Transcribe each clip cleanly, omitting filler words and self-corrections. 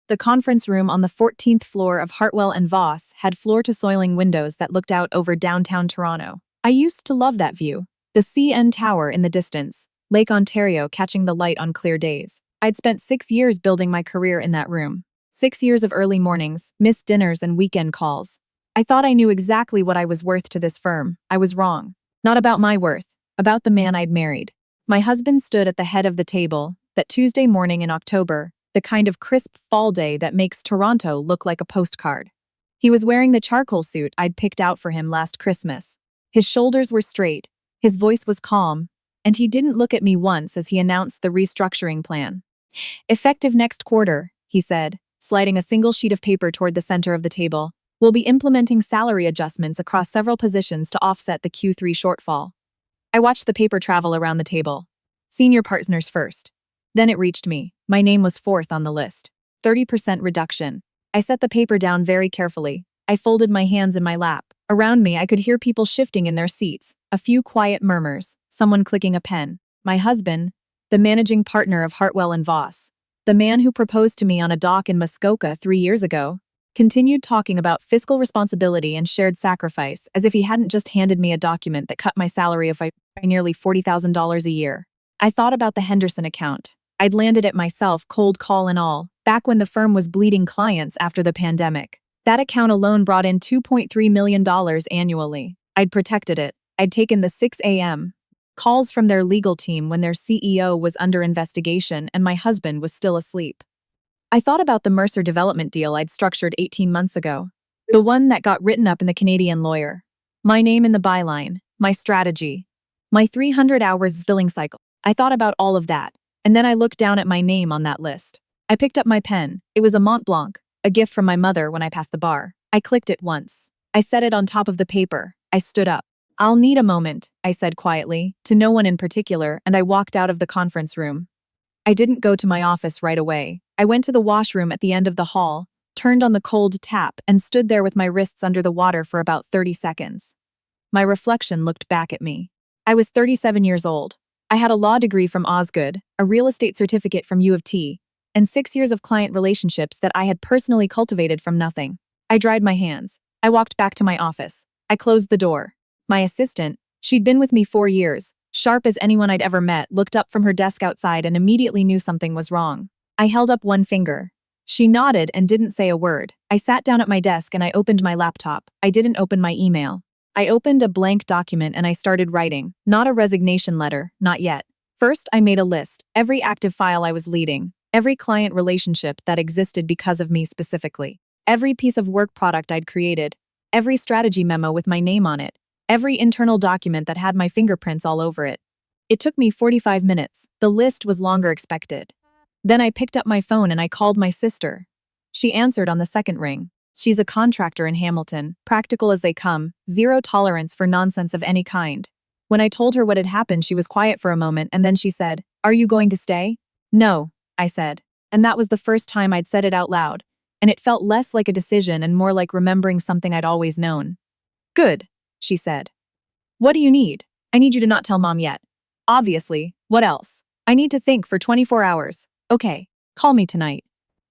The conference room on the 14th floor of Hartwell and Voss had floor-to-ceiling windows that looked out over downtown Toronto. I used to love that view. The CN Tower in the distance, Lake Ontario catching the light on clear days. I'd spent 6 years building my career in that room. 6 years of early mornings, missed dinners and weekend calls. I thought I knew exactly what I was worth to this firm. I was wrong. Not about my worth, about the man I'd married. My husband stood at the head of the table, that Tuesday morning in October, the kind of crisp fall day that makes Toronto look like a postcard. He was wearing the charcoal suit I'd picked out for him last Christmas. His shoulders were straight, his voice was calm, and he didn't look at me once as he announced the restructuring plan. Effective next quarter, he said, sliding a single sheet of paper toward the center of the table, we'll be implementing salary adjustments across several positions to offset the Q3 shortfall. I watched the paper travel around the table. Senior partners first. Then it reached me. My name was fourth on the list. 30% reduction. I set the paper down very carefully. I folded my hands in my lap. Around me, I could hear people shifting in their seats, a few quiet murmurs, someone clicking a pen. My husband, the managing partner of Hartwell and Voss, the man who proposed to me on a dock in Muskoka 3 years ago, continued talking about fiscal responsibility and shared sacrifice as if he hadn't just handed me a document that cut my salary by nearly $40,000 a year. I thought about the Henderson account. I'd landed it myself, cold call and all, back when the firm was bleeding clients after the pandemic. That account alone brought in $2.3 million annually. I'd protected it. I'd taken the 6 a.m. calls from their legal team when their CEO was under investigation and my husband was still asleep. I thought about the Mercer development deal I'd structured 18 months ago. The one that got written up in the Canadian Lawyer. My name in the byline, my strategy, my 300 hours billing cycle. I thought about all of that, and then I looked down at my name on that list. I picked up my pen. It was a Mont Blanc, a gift from my mother when I passed the bar. I clicked it once. I set it on top of the paper. I stood up. I'll need a moment, I said quietly, to no one in particular, and I walked out of the conference room. I didn't go to my office right away. I went to the washroom at the end of the hall, turned on the cold tap, and stood there with my wrists under the water for about 30 seconds. My reflection looked back at me. I was 37 years old. I had a law degree from Osgood, a real estate certificate from U of T, and 6 years of client relationships that I had personally cultivated from nothing. I dried my hands. I walked back to my office. I closed the door. My assistant, she'd been with me 4 years, sharp as anyone I'd ever met, looked up from her desk outside and immediately knew something was wrong. I held up one finger. She nodded and didn't say a word. I sat down at my desk and I opened my laptop. I didn't open my email. I opened a blank document and I started writing. Not a resignation letter, not yet. First, I made a list, every active file I was leading, every client relationship that existed because of me specifically, every piece of work product I'd created, every strategy memo with my name on it, every internal document that had my fingerprints all over it. It took me 45 minutes. The list was longer expected. Then I picked up my phone and I called my sister. She answered on the second ring. She's a contractor in Hamilton, practical as they come, zero tolerance for nonsense of any kind. When I told her what had happened, she was quiet for a moment and then she said, "Are you going to stay?" "No," I said. And that was the first time I'd said it out loud, and it felt less like a decision and more like remembering something I'd always known. "Good," she said. "What do you need?" "I need you to not tell Mom yet." "Obviously, what else?" "I need to think for 24 hours. "Okay, call me tonight."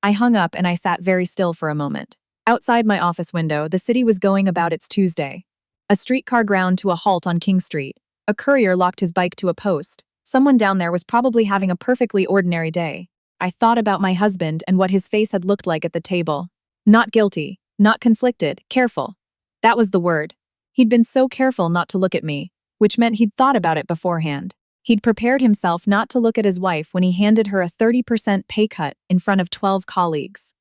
I hung up and I sat very still for a moment. Outside my office window, the city was going about its Tuesday. A streetcar ground to a halt on King Street. A courier locked his bike to a post. Someone down there was probably having a perfectly ordinary day. I thought about my husband and what his face had looked like at the table. Not guilty, not conflicted, careful. That was the word. He'd been so careful not to look at me, which meant he'd thought about it beforehand. He'd prepared himself not to look at his wife when he handed her a 30% pay cut in front of 12 colleagues.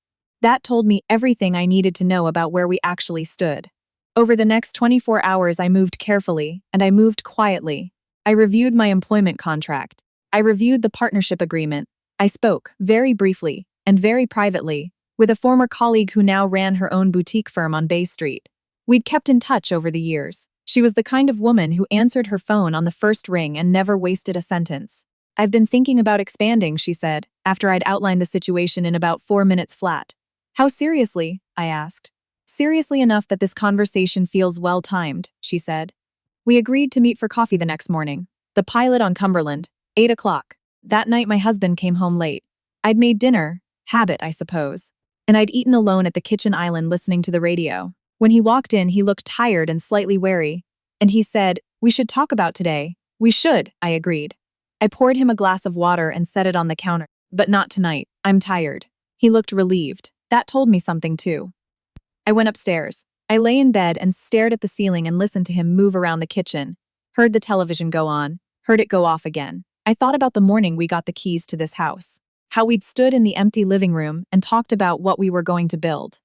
That told me everything I needed to know about where we actually stood. Over the next 24 hours, I moved carefully, and I moved quietly. I reviewed my employment contract. I reviewed the partnership agreement. I spoke, very briefly, and very privately, with a former colleague who now ran her own boutique firm on Bay Street. We'd kept in touch over the years. She was the kind of woman who answered her phone on the first ring and never wasted a sentence. "I've been thinking about expanding," she said, after I'd outlined the situation in about 4 minutes flat. "How seriously?" I asked. "Seriously enough that this conversation feels well-timed," she said. We agreed to meet for coffee the next morning. The Pilot on Cumberland, 8 o'clock. That night my husband came home late. I'd made dinner, habit I suppose, and I'd eaten alone at the kitchen island listening to the radio. When he walked in, he looked tired and slightly wary, and he said, "We should talk about today." "We should," I agreed. I poured him a glass of water and set it on the counter. "But not tonight. I'm tired." He looked relieved. That told me something too. I went upstairs. I lay in bed and stared at the ceiling and listened to him move around the kitchen. Heard the television go on, heard it go off again. I thought about the morning we got the keys to this house. How we'd stood in the empty living room and talked about what we were going to build.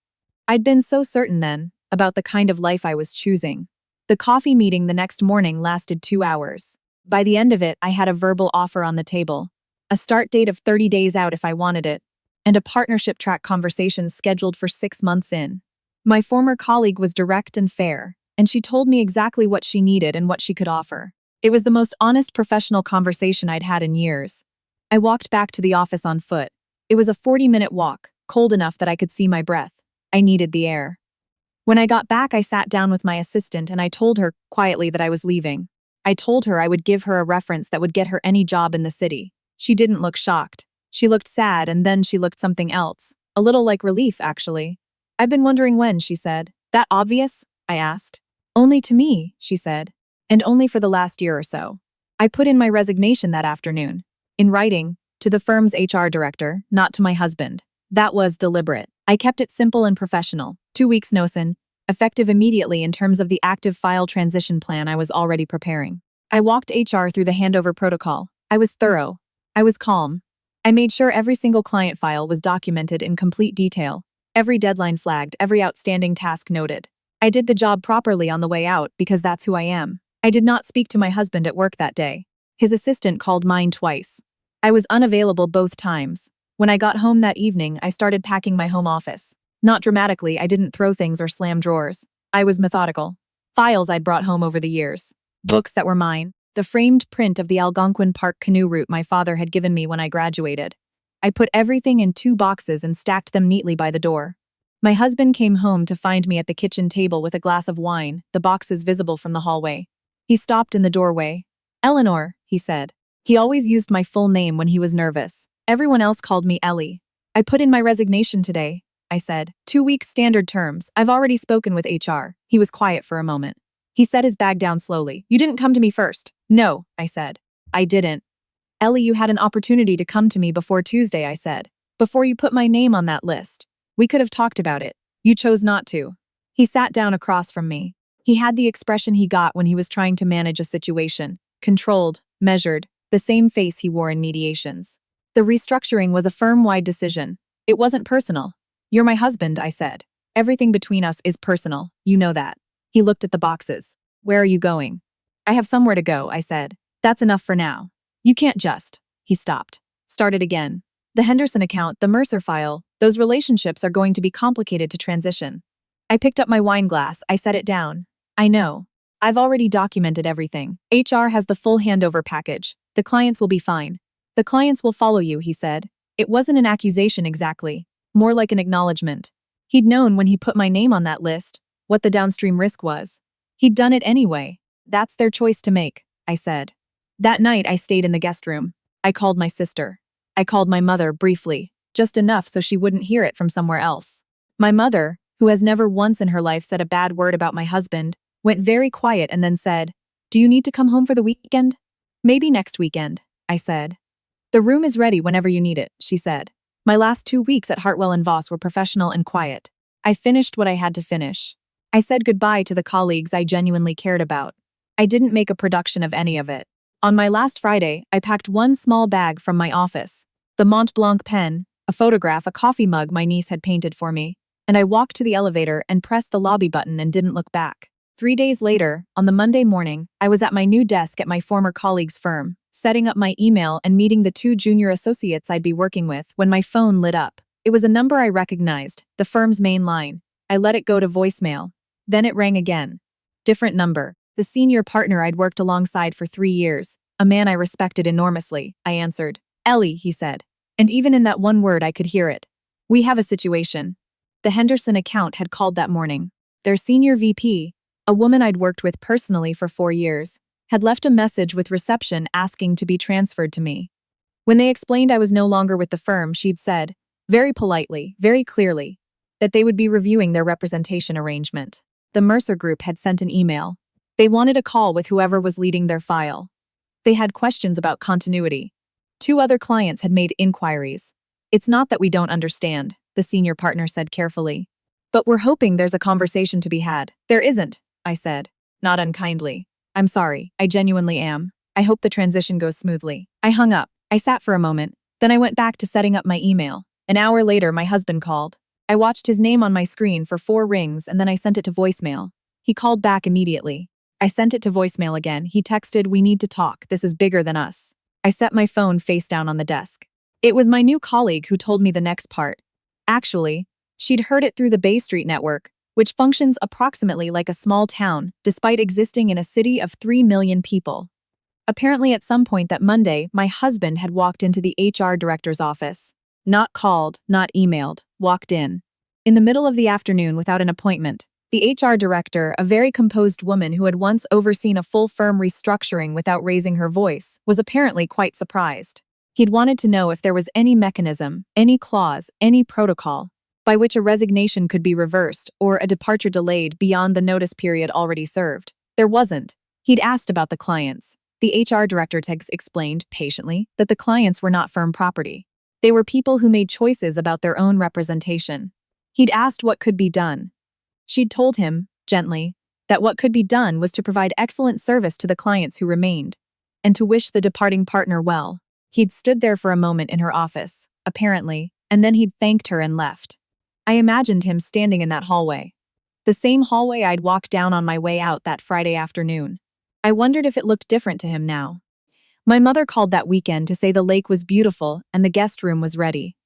I'd been so certain then about the kind of life I was choosing. The coffee meeting the next morning lasted 2 hours. By the end of it, I had a verbal offer on the table, a start date of 30 days out if I wanted it, and a partnership track conversation scheduled for 6 months in. My former colleague was direct and fair, and she told me exactly what she needed and what she could offer. It was the most honest professional conversation I'd had in years. I walked back to the office on foot. It was a 40-minute walk, cold enough that I could see my breath. I needed the air. When I got back, I sat down with my assistant and I told her quietly that I was leaving. I told her I would give her a reference that would get her any job in the city. She didn't look shocked. She looked sad, and then she looked something else. A little like relief, actually. "I've been wondering when," she said. "That obvious?" I asked. "Only to me," she said. "And only for the last year or so." I put in my resignation that afternoon. In writing, to the firm's HR director, not to my husband. That was deliberate. I kept it simple and professional. 2 weeks notice, effective immediately in terms of the active file transition plan I was already preparing. I walked HR through the handover protocol. I was thorough. I was calm. I made sure every single client file was documented in complete detail, every deadline flagged, every outstanding task noted. I did the job properly on the way out because that's who I am. I did not speak to my husband at work that day. His assistant called mine twice. I was unavailable both times. When I got home that evening, I started packing my home office. Not dramatically, I didn't throw things or slam drawers. I was methodical. Files I'd brought home over the years. Books that were mine. The framed print of the Algonquin Park canoe route my father had given me when I graduated. I put everything in 2 boxes and stacked them neatly by the door. My husband came home to find me at the kitchen table with a glass of wine, the boxes visible from the hallway. He stopped in the doorway. "Eleanor," he said. He always used my full name when he was nervous. Everyone else called me Ellie. "I put in my resignation today," I said. 2 weeks standard terms. I've already spoken with HR. He was quiet for a moment. He set his bag down slowly. "You didn't come to me first." "No," I said. "I didn't." "Ellie, you had an opportunity to come to me before Tuesday," I said. "Before you put my name on that list. We could have talked about it. You chose not to." He sat down across from me. He had the expression he got when he was trying to manage a situation. Controlled, measured, the same face he wore in mediations. The restructuring was a firm-wide decision. It wasn't personal. "You're my husband," I said. "Everything between us is personal. You know that." He looked at the boxes. "Where are you going?" "I have somewhere to go," I said. "That's enough for now. You can't just." He stopped. Started again. "The Henderson account, the Mercer file, those relationships are going to be complicated to transition." I picked up my wine glass. I set it down. "I know. I've already documented everything. HR has the full handover package. The clients will be fine. The clients will follow you," he said. It wasn't an accusation exactly, more like an acknowledgement. He'd known when he put my name on that list what the downstream risk was. He'd done it anyway. "That's their choice to make," I said. That night I stayed in the guest room. I called my sister. I called my mother briefly, just enough so she wouldn't hear it from somewhere else. My mother, who has never once in her life said a bad word about my husband, went very quiet and then said, "Do you need to come home for the weekend?" "Maybe next weekend," I said. "The room is ready whenever you need it," she said. My last 2 weeks at Hartwell and Voss were professional and quiet. I finished what I had to finish. I said goodbye to the colleagues I genuinely cared about. I didn't make a production of any of it. On my last Friday, I packed one small bag from my office, the Mont Blanc pen, a photograph, a coffee mug my niece had painted for me, and I walked to the elevator and pressed the lobby button and didn't look back. 3 days later, on the Monday morning, I was at my new desk at my former colleague's firm, setting up my email and meeting the 2 junior associates I'd be working with when my phone lit up. It was a number I recognized, the firm's main line. I let it go to voicemail. Then it rang again. Different number. The senior partner I'd worked alongside for 3 years, a man I respected enormously. I answered. "Ellie," he said. And even in that one word I could hear it. "We have a situation." The Henderson account had called that morning. Their senior VP, a woman I'd worked with personally for 4 years, had left a message with reception asking to be transferred to me. When they explained I was no longer with the firm, she'd said, very politely, very clearly, that they would be reviewing their representation arrangement. The Mercer Group had sent an email. They wanted a call with whoever was leading their file. They had questions about continuity. 2 other clients had made inquiries. It's not that we don't understand, the senior partner said carefully. But we're hoping there's a conversation to be had. There isn't, I said, not unkindly. I'm sorry, I genuinely am. I hope the transition goes smoothly. I hung up. I sat for a moment. Then I went back to setting up my email. An hour later, my husband called. I watched his name on my screen for 4 rings and then I sent it to voicemail. He called back immediately. I sent it to voicemail again. He texted, "We need to talk. This is bigger than us." I set my phone face down on the desk. It was my new colleague who told me the next part. Actually, she'd heard it through the Bay Street network, which functions approximately like a small town, despite existing in a city of 3 million people. Apparently at some point that Monday, my husband had walked into the HR director's office. Not called, not emailed, walked in. In the middle of the afternoon without an appointment. The HR director, a very composed woman who had once overseen a full firm restructuring without raising her voice, was apparently quite surprised. He'd wanted to know if there was any mechanism, any clause, any protocol, by which a resignation could be reversed or a departure delayed beyond the notice period already served. There wasn't. He'd asked about the clients. The HR director explained, patiently, that the clients were not firm property. They were people who made choices about their own representation. He'd asked what could be done. She'd told him, gently, that what could be done was to provide excellent service to the clients who remained, and to wish the departing partner well. He'd stood there for a moment in her office, apparently, and then he'd thanked her and left. I imagined him standing in that hallway. The same hallway I'd walked down on my way out that Friday afternoon. I wondered if it looked different to him now. My mother called that weekend to say the lake was beautiful and the guest room was ready.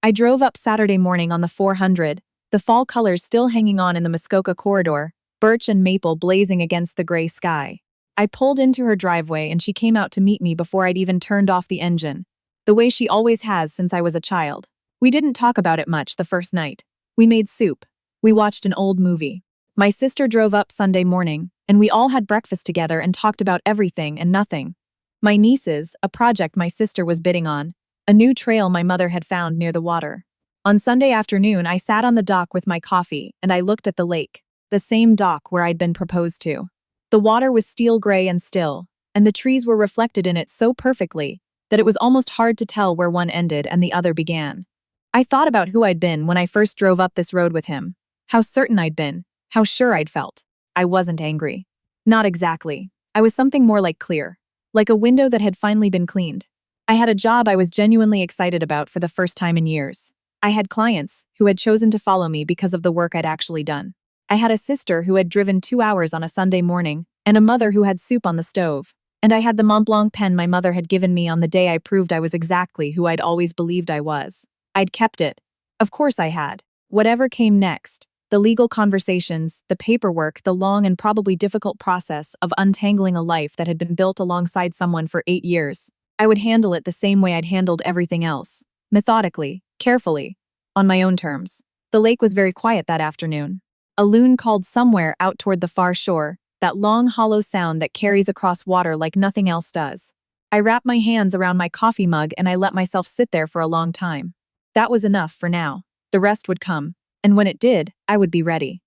I drove up Saturday morning on the 400, the fall colors still hanging on in the Muskoka corridor, birch and maple blazing against the gray sky. I pulled into her driveway and she came out to meet me before I'd even turned off the engine, the way she always has since I was a child. We didn't talk about it much the first night. We made soup. We watched an old movie. My sister drove up Sunday morning, and we all had breakfast together and talked about everything and nothing. My nieces, a project my sister was bidding on, a new trail my mother had found near the water. On Sunday afternoon, I sat on the dock with my coffee and I looked at the lake, the same dock where I'd been proposed to. The water was steel gray and still, and the trees were reflected in it so perfectly that it was almost hard to tell where one ended and the other began. I thought about who I'd been when I first drove up this road with him, how certain I'd been, how sure I'd felt. I wasn't angry. Not exactly. I was something more like clear, like a window that had finally been cleaned. I had a job I was genuinely excited about for the first time in years. I had clients who had chosen to follow me because of the work I'd actually done. I had a sister who had driven 2 hours on a Sunday morning, and a mother who had soup on the stove. And I had the Mont Blanc pen my mother had given me on the day I proved I was exactly who I'd always believed I was. I'd kept it. Of course I had. Whatever came next, the legal conversations, the paperwork, the long and probably difficult process of untangling a life that had been built alongside someone for 8 years, I would handle it the same way I'd handled everything else. Methodically, carefully, on my own terms. The lake was very quiet that afternoon. A loon called somewhere out toward the far shore, that long hollow sound that carries across water like nothing else does. I wrapped my hands around my coffee mug and I let myself sit there for a long time. That was enough for now. The rest would come, and when it did, I would be ready.